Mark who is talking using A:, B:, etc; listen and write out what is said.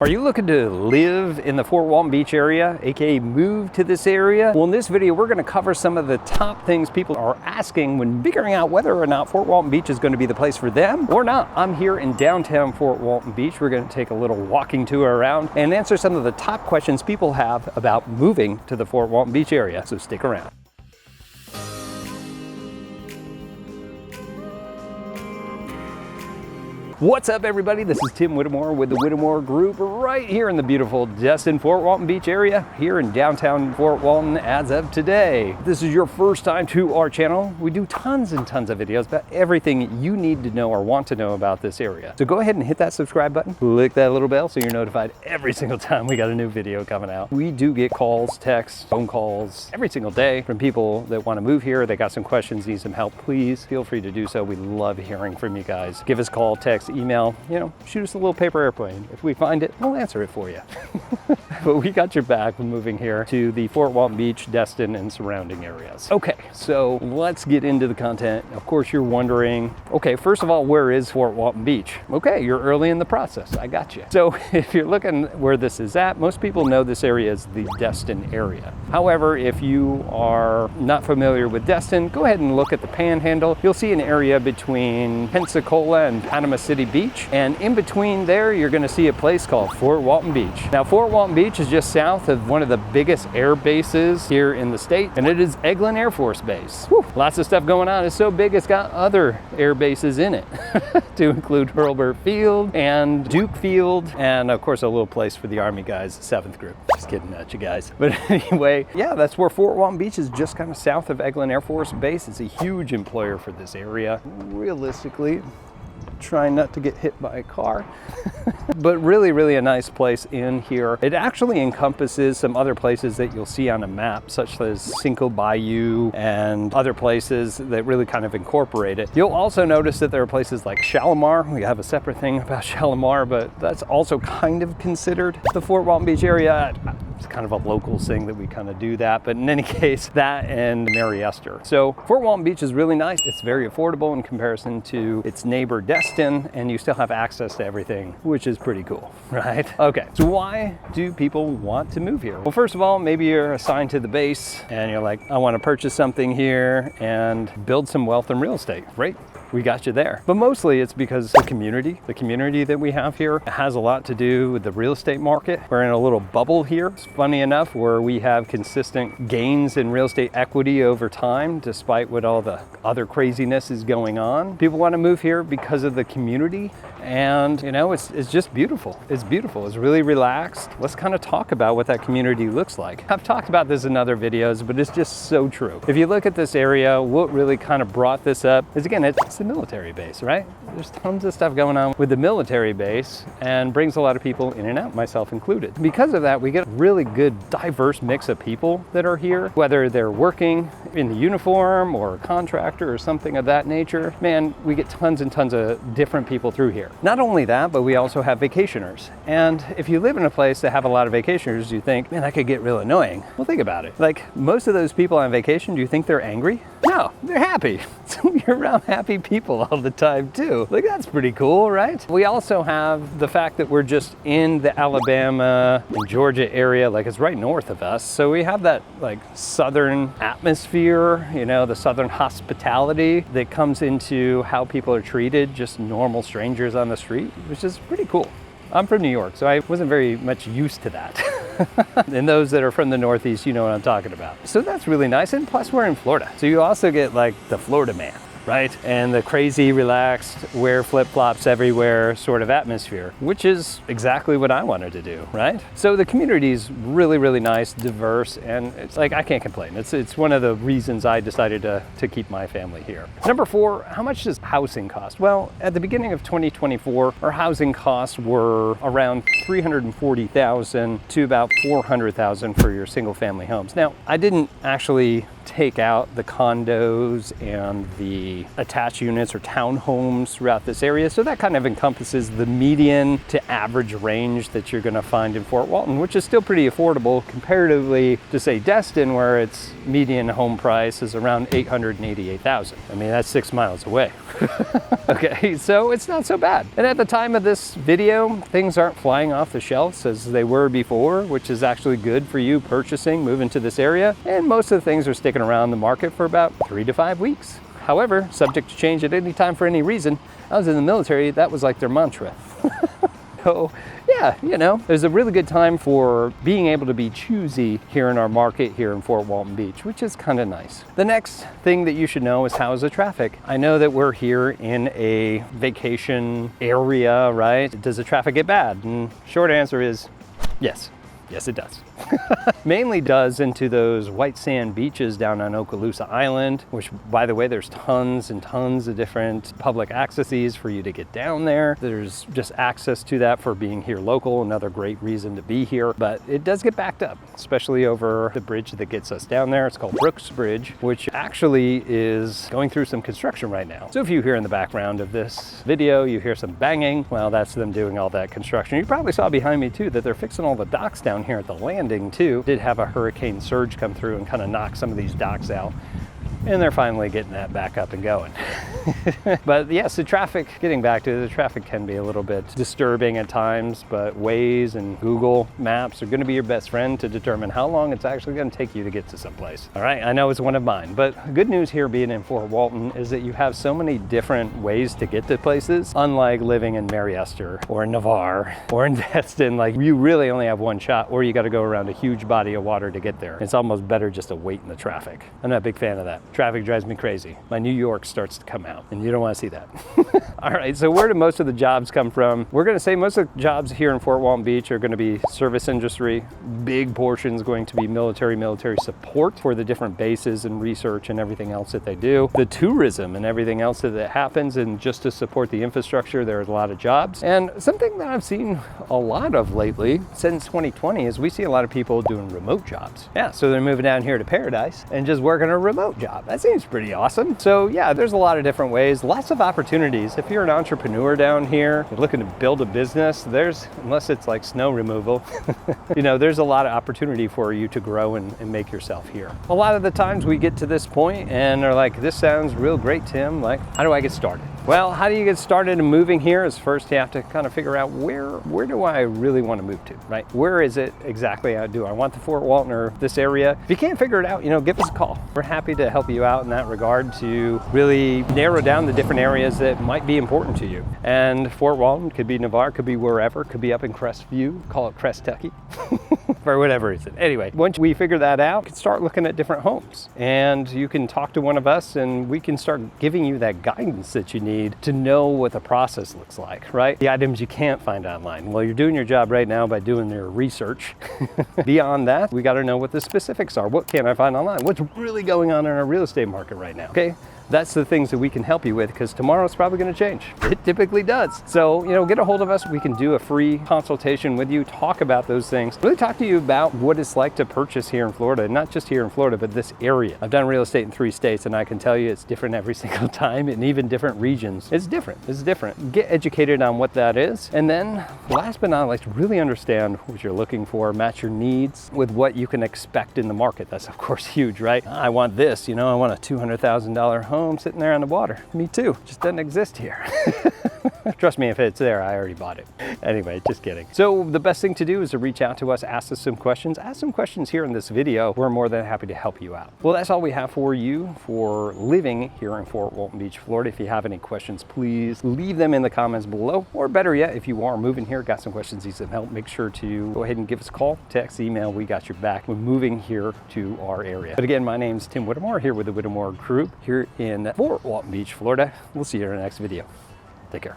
A: Are you looking to live in the Fort Walton Beach area, aka move to this area? Well, in this video, we're going to cover some of the top things people are asking when figuring out whether or not Fort Walton Beach is going to be the place for them or not. I'm here in downtown Fort Walton Beach. We're going to take a little walking tour around and answer some of the top questions people have about moving to the Fort Walton Beach area. So stick around. What's up, everybody? This is Tim Whittemore with the Whittemore Group right here in the beautiful Destin-Fort Walton Beach area here in downtown Fort Walton as of today. If this is your first time to our channel, we do tons and tons of videos about everything you need to know or want to know about this area. So go ahead and hit that subscribe button, click that little bell so you're notified every single time we got a new video coming out. We do get calls, texts, phone calls every single day from people that want to move here. They got some questions, need some help. Please feel free to do so. We love hearing from you guys. Give us a call, text, email, shoot us a little paper airplane. If we find it, we'll answer it for you. But we got your back when moving here to the Fort Walton Beach, Destin, and surrounding areas. Okay, so let's get into the content. Of course, you're wondering, okay, first of all, where is Fort Walton Beach? Okay, you're early in the process. I got you. So if you're looking where this is at, most people know this area is the Destin area. However, if you are not familiar with Destin, go ahead and look at the panhandle. You'll see an area between Pensacola and Panama City Beach, and in between there you're going to see a place called Fort Walton Beach. Now, Fort Walton Beach is just south of one of the biggest air bases here in the state, and it is Eglin Air Force Base. Whew, lots of stuff going on. It's so big it's got other air bases in it to include Hurlburt Field and Duke Field, and of course a little place for the Army guys, 7th Group. Just kidding at you guys. But anyway, yeah, that's where Fort Walton Beach is, just kind of south of Eglin Air Force Base. It's a huge employer for this area. Realistically, trying not to get hit by a car. But really a nice place in here. It actually encompasses some other places that you'll see on a map, such as Cinco Bayou and other places that really kind of incorporate it. You'll also notice that there are places like Shalimar. We have a separate thing about Shalimar, but that's also kind of considered the Fort Walton Beach area. It's kind of a local thing that we kind of do that, but in any case, that and Mary Esther. So Fort Walton Beach is really nice. It's very affordable in comparison to its neighbor Destin, and you still have access to everything, which is pretty cool, right? Okay, so why do people want to move here? Well, first of all, maybe you're assigned to the base and you're like, I want to purchase something here and build some wealth in real estate. Great. We got you there. But mostly it's because the community that we have here has a lot to do with the real estate market. We're in a little bubble here. It's funny enough where we have consistent gains in real estate equity over time, despite what all the other craziness is going on. People want to move here because of the community, and it's just beautiful. It's beautiful. It's really relaxed. Let's kind of talk about what that community looks like. I've talked about this in other videos, but it's just so true. If you look at this area, what really kind of brought this up is, again, it's the military base, right? There's tons of stuff going on with the military base and brings a lot of people in and out, myself included. Because of that, we get a really good diverse mix of people that are here, whether they're working in the uniform or a contractor or something of that nature. Man, we get tons and tons of different people through here. Not only that, but we also have vacationers. And if you live in a place that have a lot of vacationers, you think, man, that could get real annoying. Well, think about it. Like, most of those people on vacation, do you think they're angry? No, they're happy. So you're around happy people all the time too. Like, that's pretty cool, right? We also have the fact that we're just in the Alabama and Georgia area, like it's right north of us. So we have that like southern atmosphere, the southern hospitality that comes into how people are treated, just normal strangers on the street, which is pretty cool. I'm from New York, so I wasn't very much used to that. And those that are from the Northeast, you know what I'm talking about. So that's really nice, and plus we're in Florida. So you also get like the Florida man, right? And the crazy, relaxed, wear flip-flops everywhere sort of atmosphere, which is exactly what I wanted to do, right? So the community is really nice, diverse, and it's like, I can't complain. It's one of the reasons I decided to keep my family here. Number 4, how much does housing cost? Well, at the beginning of 2024, our housing costs were around $340,000 to about $400,000 for your single family homes. Now, I didn't actually take out the condos and the the attached units or townhomes throughout this area. So that kind of encompasses the median to average range that you're going to find in Fort Walton, which is still pretty affordable comparatively to, say, Destin, where its median home price is around $888,000. I mean, that's 6 miles away. Okay, so it's not so bad. And at the time of this video, things aren't flying off the shelves as they were before, which is actually good for you purchasing, moving to this area. And most of the things are sticking around the market for about 3 to 5 weeks. However, subject to change at any time for any reason. I was in the military, that was like their mantra. So yeah, you know, there's a really good time for being able to be choosy here in our market here in Fort Walton Beach, which is kind of nice. The next thing that you should know is how's the traffic? I know that we're here in a vacation area, right? Does the traffic get bad? And short answer is yes. Yes, it does. Mainly does into those white sand beaches down on Okaloosa Island, which, by the way, there's tons and tons of different public accesses for you to get down there. There's just access to that for being here local, another great reason to be here. But it does get backed up, especially over the bridge that gets us down there. It's called Brooks Bridge, which actually is going through some construction right now. So if you hear in the background of this video, you hear some banging, well, that's them doing all that construction. You probably saw behind me too that they're fixing all the docks down here at the landing too. Did have a hurricane surge come through and kind of knock some of these docks out. And they're finally getting that back up and going. But yes, the traffic, getting back to it, the traffic can be a little bit disturbing at times, but Waze and Google Maps are going to be your best friend to determine how long it's actually going to take you to get to someplace. All right, I know it's one of mine, but good news here being in Fort Walton is that you have so many different ways to get to places, unlike living in Mary Esther or in Navarre or in Destin. Like, you really only have one shot, or you got to go around a huge body of water to get there. It's almost better just to wait in the traffic. I'm not a big fan of that. Traffic drives me crazy. My New York starts to come out, and you don't want to see that. All right, so where do most of the jobs come from? We're going to say most of the jobs here in Fort Walton Beach are going to be service industry. Big portions going to be military support for the different bases and research and everything else that they do. The tourism and everything else that happens, and just to support the infrastructure, there's a lot of jobs. And something that I've seen a lot of lately since 2020 is we see a lot of people doing remote jobs. Yeah, so they're moving down here to Paradise and just working a remote job. That seems pretty awesome. So yeah, there's a lot of different ways, lots of opportunities. If you're an entrepreneur down here, you're looking to build a business, unless it's like snow removal, you know, there's a lot of opportunity for you to grow and make yourself here. A lot of the times we get to this point and are like, this sounds real great, Tim. Like, how do I get started? Well, how do you get started in moving here is first you have to kind of figure out where do I really want to move to, right? Where is it exactly? Do I want the Fort Walton or this area? If you can't figure it out, you know, give us a call. We're happy to help you out in that regard to really narrow down the different areas that might be important to you. And Fort Walton could be Navarre, could be wherever, could be up in Crestview, call it Crestucky, for whatever reason. Anyway, once we figure that out, you can start looking at different homes, and you can talk to one of us and we can start giving you that guidance that you need to know what the process looks like, right? The items you can't find online. Well, you're doing your job right now by doing your research. Beyond that, we got to know what the specifics are. What can I find online? What's really going on in our real estate market right now? Okay. That's the things that we can help you with, because tomorrow's probably going to change. It typically does. So, you know, get a hold of us. We can do a free consultation with you, talk about those things, really talk to you about what it's like to purchase here in Florida, not just here in Florida, but this area. I've done real estate in 3 states, and I can tell you it's different every single time, and even different regions. It's different. It's different. Get educated on what that is. And then last but not least, really understand what you're looking for, match your needs with what you can expect in the market. That's of course huge, right? I want this, you know, I want a $200,000 home sitting there on the water. Me too. Just doesn't exist here. Trust me, if it's there, I already bought it. Anyway, just kidding. So the best thing to do is to reach out to us, ask us some questions. Ask some questions here in this video. We're more than happy to help you out. Well, that's all we have for you for living here in Fort Walton Beach, Florida. If you have any questions, please leave them in the comments below. Or better yet, if you are moving here, got some questions, need some help, make sure to go ahead and give us a call, text, email. We got your back when moving here to our area. But again, my name's Tim Whittemore here with the Whittemore Group here in Fort Walton Beach, Florida. We'll see you in our next video. Take care.